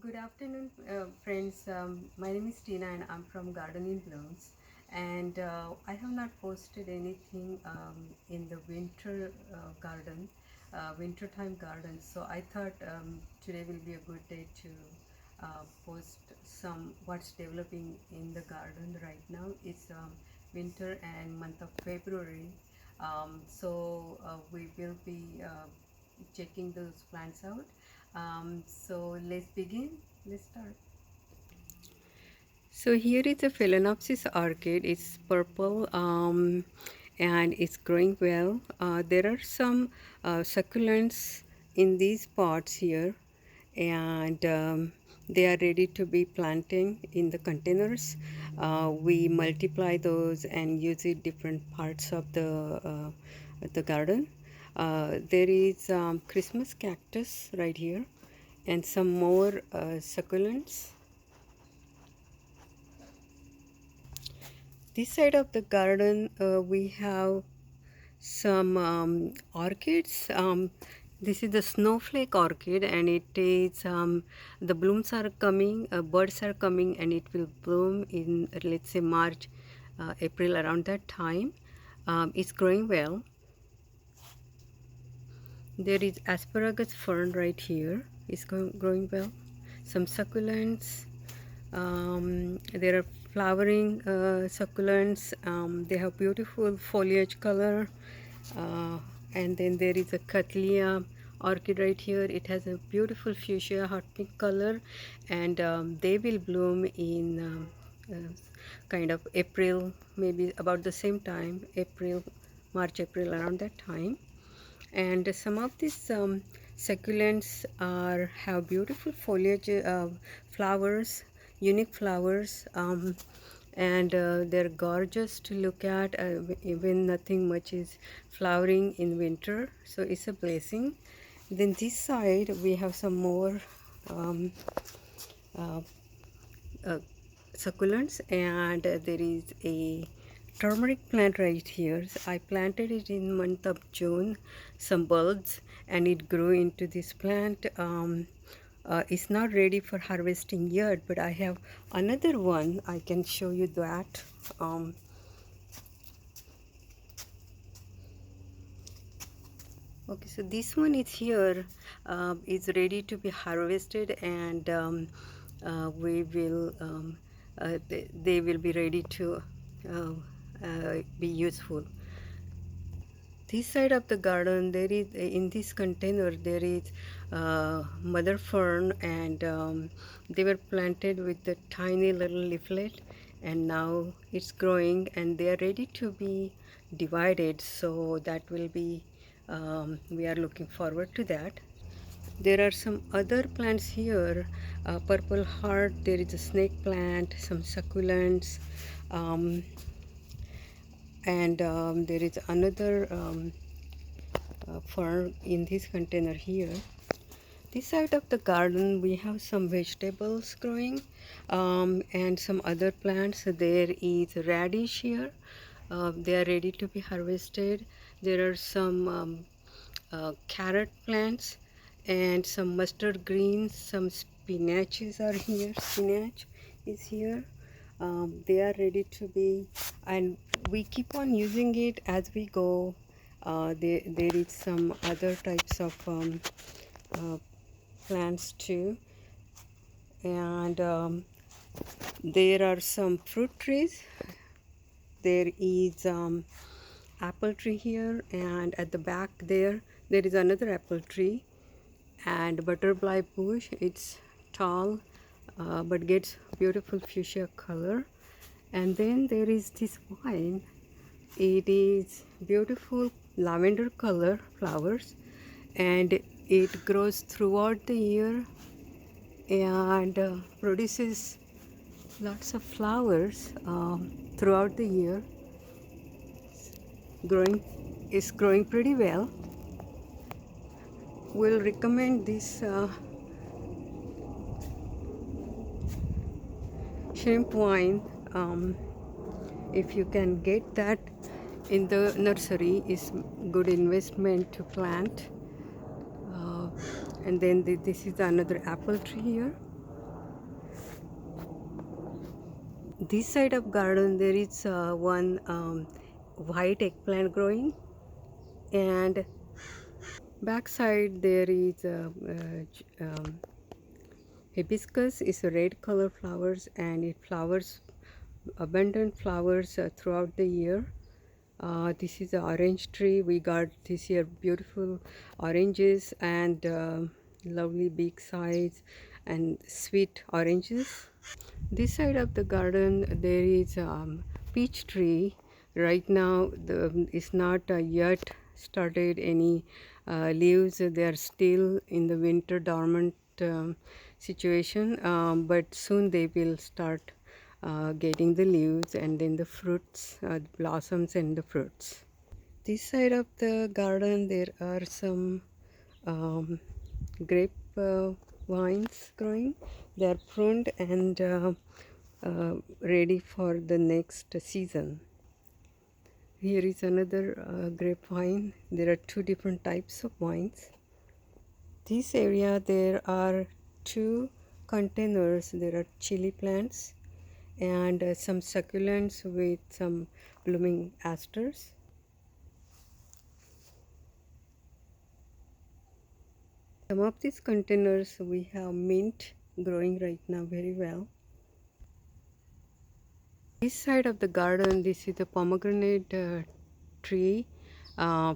Good afternoon, friends. My name is Tina and I'm from Garden in Blooms. And I have not posted anything in the winter time garden. So I thought today will be a good day to post some what's developing in the garden right now. It's winter and month of February. We will be checking those plants out. So let's begin. Let's start. So here is a Phalaenopsis orchid. It's purple and it's growing well. There are some succulents in these pots here, and they are ready to be planting in the containers. We multiply those and use it different parts of the garden. There is Christmas cactus right here, and some more succulents. This side of the garden, we have some orchids. This is the Snowflake Orchid, and it is the blooms are coming, buds are coming, and it will bloom in, let's say, March, April, around that time. It's growing well. There is asparagus fern right here. It's growing well. Some succulents. There are flowering succulents. They have beautiful foliage color. And then there is a Cattleya orchid right here. It has a beautiful fuchsia hot pink color, and they will bloom in kind of April, maybe about the same time, March, April, around that time. And some of these succulents have beautiful foliage, flowers, unique flowers, and they're gorgeous to look at, even nothing much is flowering in winter, so it's a blessing. Then this side we have some more um, uh, uh, succulents, and there is a turmeric plant right here. So I planted it in month of June, some bulbs, and it grew into this plant. It's not ready for harvesting yet, but I have another one. I can show you that. Okay, so this one is here, is ready to be harvested, and we will they will be ready to be useful. This side of the garden, there is, in this container there is mother fern, and they were planted with the tiny little leaflet, and now it's growing and they are ready to be divided, so that will be we are looking forward to that. There are some other plants here, purple heart, there is a snake plant, some succulents, um, and there is another fern in this container here. This side of the garden we have some vegetables growing, and some other plants. There is radish here. They are ready to be harvested. There are some carrot plants and some mustard greens. Some spinaches are here. Spinach is here. They are ready to be, and we keep on using it as we go. There is some other types of uh, plants too, and there are some fruit trees. There is apple tree here, and at the back there is another apple tree, and butterfly bush. It's tall, but gets beautiful fuchsia color. And then there is this vine. It is beautiful lavender color flowers, and it grows throughout the year and produces lots of flowers throughout the year. Growing pretty well. We'll recommend this shrimp vine. If you can get that in the nursery, is good investment to plant. And then this is another apple tree here. This side of garden there is one white eggplant growing, and backside there is hibiscus is a red color flowers, and it flowers abundant flowers throughout the year. This is the orange tree. We got this year beautiful oranges and lovely big size and sweet oranges. This side of the garden there is peach tree. Right now it's not yet started any leaves. They are still in the winter dormant situation, but soon they will start getting the leaves and then the fruits, blossoms and the fruits. This side of the garden there are some grape vines growing. They are pruned and ready for the next season. Here is another grapevine. There are two different types of vines. This area there are two containers. There are chili plants and some succulents with some blooming asters. Some of these containers we have mint growing right now very well. This side of the garden, this is the pomegranate tree,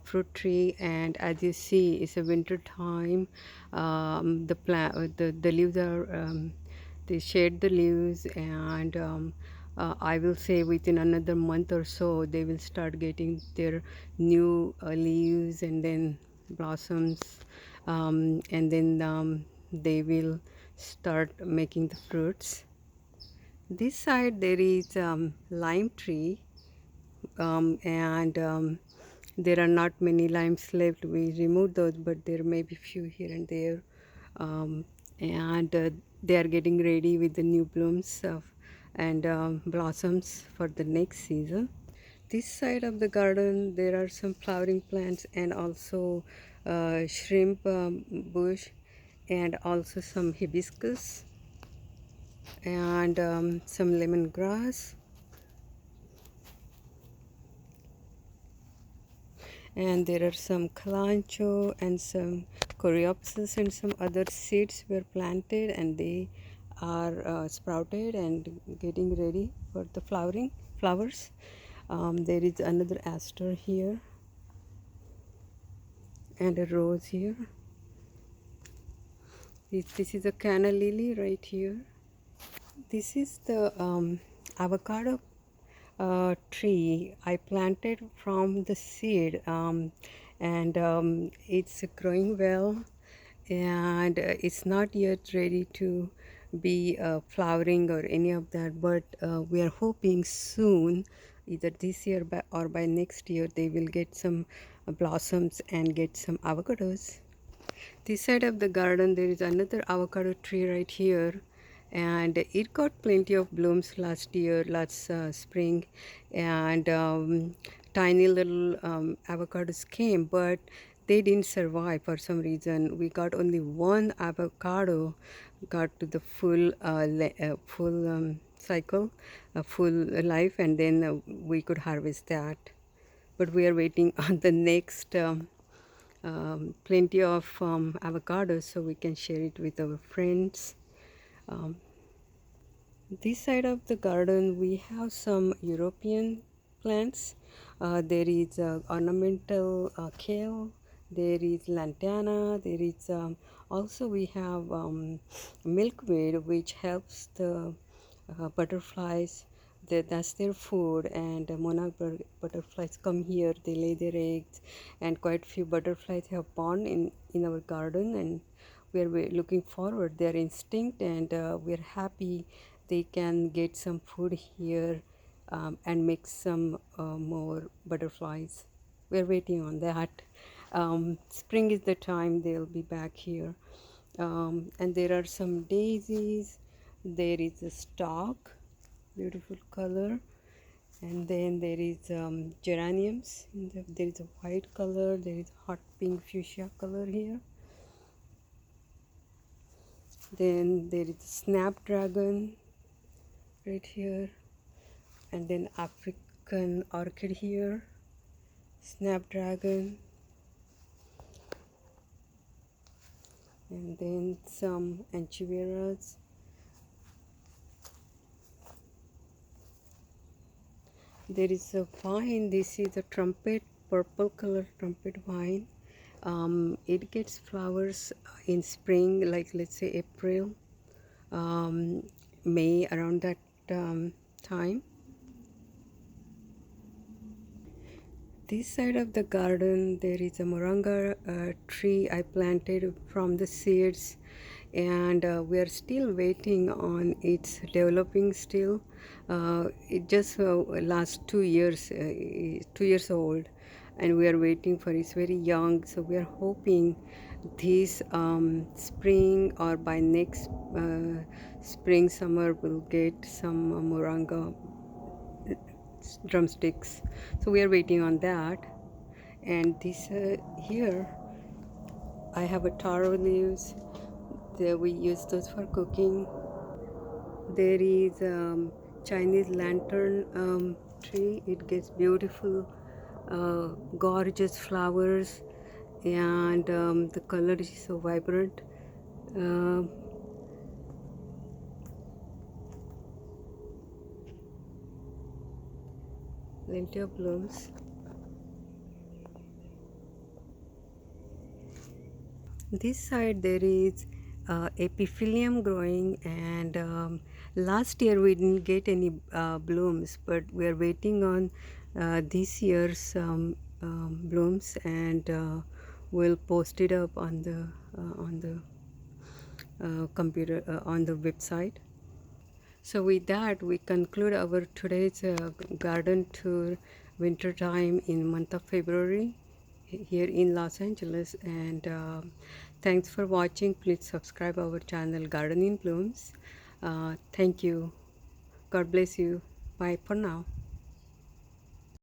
fruit tree, and as you see, it's a winter time. The leaves are they shed the leaves, and I will say within another month or so they will start getting their new leaves and then blossoms, and then they will start making the fruits. This side there is lime tree, and there are not many limes left. We removed those, but there may be few here and there, and they are getting ready with the new blooms and blossoms for the next season. This side of the garden there are some flowering plants and also shrimp bush and also some hibiscus and some lemongrass, and there are some calancho and some coreopsis and some other seeds were planted, and they are sprouted and getting ready for the flowers. There is another aster here and a rose here. This is a canna lily right here. This is the avocado tree I planted from the seed, and it's growing well, and it's not yet ready to be flowering or any of that, but we are hoping soon, either this year or by next year, they will get some blossoms and get some avocados. This side of the garden there is another avocado tree right here, and it got plenty of blooms last year, last spring, and tiny little avocados came, but they didn't survive for some reason. We got only one avocado got to the full cycle, full life, and then we could harvest that. But we are waiting on the next plenty of avocados so we can share it with our friends. This side of the garden we have some European plants. There is ornamental kale, there is lantana, there is also we have milkweed, which helps the butterflies. That's their food, and monarch butterflies come here, they lay their eggs, and quite few butterflies have born in our garden, and we're looking forward their instinct, and we're happy they can get some food here, and make some more butterflies. We're waiting on that. Spring is the time they'll be back here. And there are some daisies, there is a stalk, beautiful color, and then there is geraniums. There is a white color, there is hot pink fuchsia color here. Then there is snapdragon right here. and then African orchid here, snapdragon, and then some anchiveras. There is a vine. This is a trumpet, purple color trumpet vine. It gets flowers in spring, like let's say April, May, around that time. This side of the garden there is a moronga tree I planted from the seeds, and we are still waiting on its developing still. It just last 2 years, 2 years old, and we are waiting for it's very young, so we are hoping this spring or by next spring summer we'll get some moronga drumsticks, so we are waiting on that. And this here I have a taro leaves there, we use those for cooking. There is Chinese lantern tree. It gets beautiful gorgeous flowers, and the color is so vibrant. uh, Plenty of blooms. This side there is epiphylium growing, and last year we didn't get any blooms, but we are waiting on this year's blooms, and we'll post it up on the computer on the website. So with that, we conclude our today's garden tour, winter time in month of February here in Los Angeles. And thanks for watching. Please subscribe our channel Garden in Blooms. Thank you. God bless you. Bye for now.